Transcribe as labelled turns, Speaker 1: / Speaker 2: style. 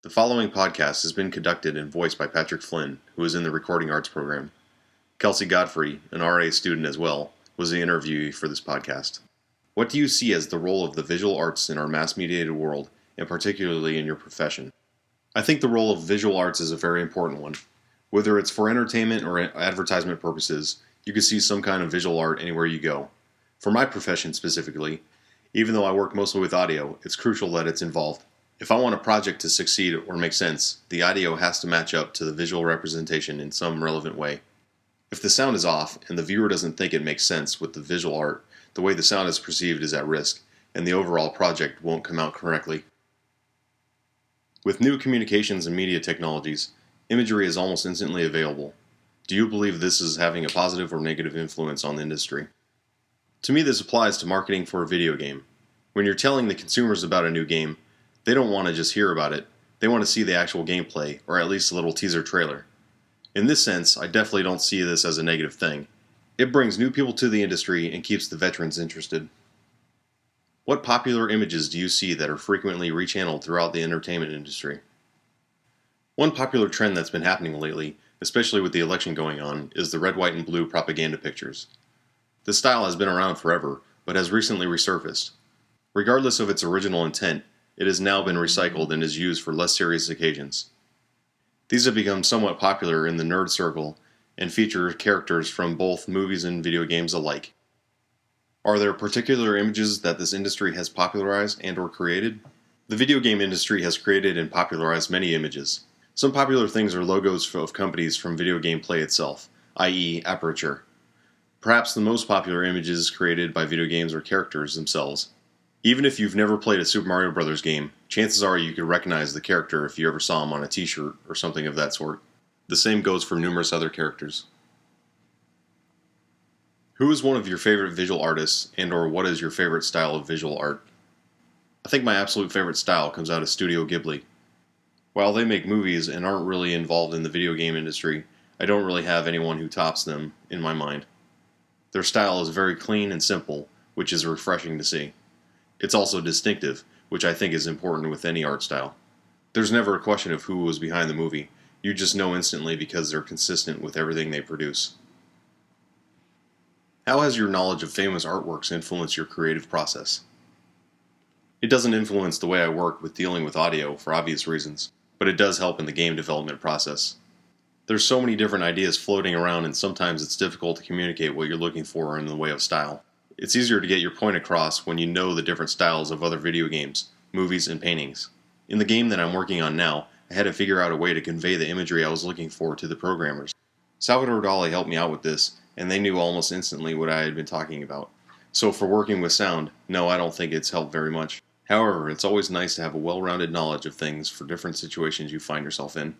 Speaker 1: The following podcast has been conducted and voiced by Patrick Flynn, who is in the Recording Arts program. Kelsey Godfrey, an RA student as well, was the interviewee for this podcast. What do you see as the role of the visual arts in our mass-mediated world, and particularly in your profession? I think the role of visual arts is a very important one. Whether it's for entertainment or advertisement purposes, you can see some kind of visual art anywhere you go. For my profession specifically, even though I work mostly with audio, it's crucial that it's involved. If I want a project to succeed or make sense, the audio has to match up to the visual representation in some relevant way. If the sound is off and the viewer doesn't think it makes sense with the visual art, the way the sound is perceived is at risk, and the overall project won't come out correctly. With new communications and media technologies, imagery is almost instantly available. Do you believe this is having a positive or negative influence on the industry? To me, this applies to marketing for a video game. When you're telling the consumers about a new game, they don't want to just hear about it, they want to see the actual gameplay, or at least a little teaser trailer. In this sense, I definitely don't see this as a negative thing. It brings new people to the industry and keeps the veterans interested. What popular images do you see that are frequently rechanneled throughout the entertainment industry? One popular trend that's been happening lately, especially with the election going on, is the red, white, and blue propaganda pictures. This style has been around forever, but has recently resurfaced. Regardless of its original intent, it has now been recycled and is used for less serious occasions. These have become somewhat popular in the nerd circle and feature characters from both movies and video games alike. Are there particular images that this industry has popularized and/or created? The video game industry has created and popularized many images. Some popular things are logos of companies from video game play itself, i.e. aperture. Perhaps the most popular images created by video games are characters themselves. Even if you've never played a Super Mario Bros. Game, chances are you could recognize the character if you ever saw him on a t-shirt or something of that sort. The same goes for numerous other characters. Who is one of your favorite visual artists, and/or what is your favorite style of visual art? I think my absolute favorite style comes out of Studio Ghibli. While they make movies and aren't really involved in the video game industry, I don't really have anyone who tops them in my mind. Their style is very clean and simple, which is refreshing to see. It's also distinctive, which I think is important with any art style. There's never a question of who was behind the movie. You just know instantly because they're consistent with everything they produce. How has your knowledge of famous artworks influenced your creative process? It doesn't influence the way I work with dealing with audio for obvious reasons, but it does help in the game development process. There's so many different ideas floating around, and sometimes it's difficult to communicate what you're looking for in the way of style. It's easier to get your point across when you know the different styles of other video games, movies, and paintings. In the game that I'm working on now, I had to figure out a way to convey the imagery I was looking for to the programmers. Salvador Dali helped me out with this, and they knew almost instantly what I had been talking about. So for working with sound, no, I don't think it's helped very much. However, it's always nice to have a well-rounded knowledge of things for different situations you find yourself in.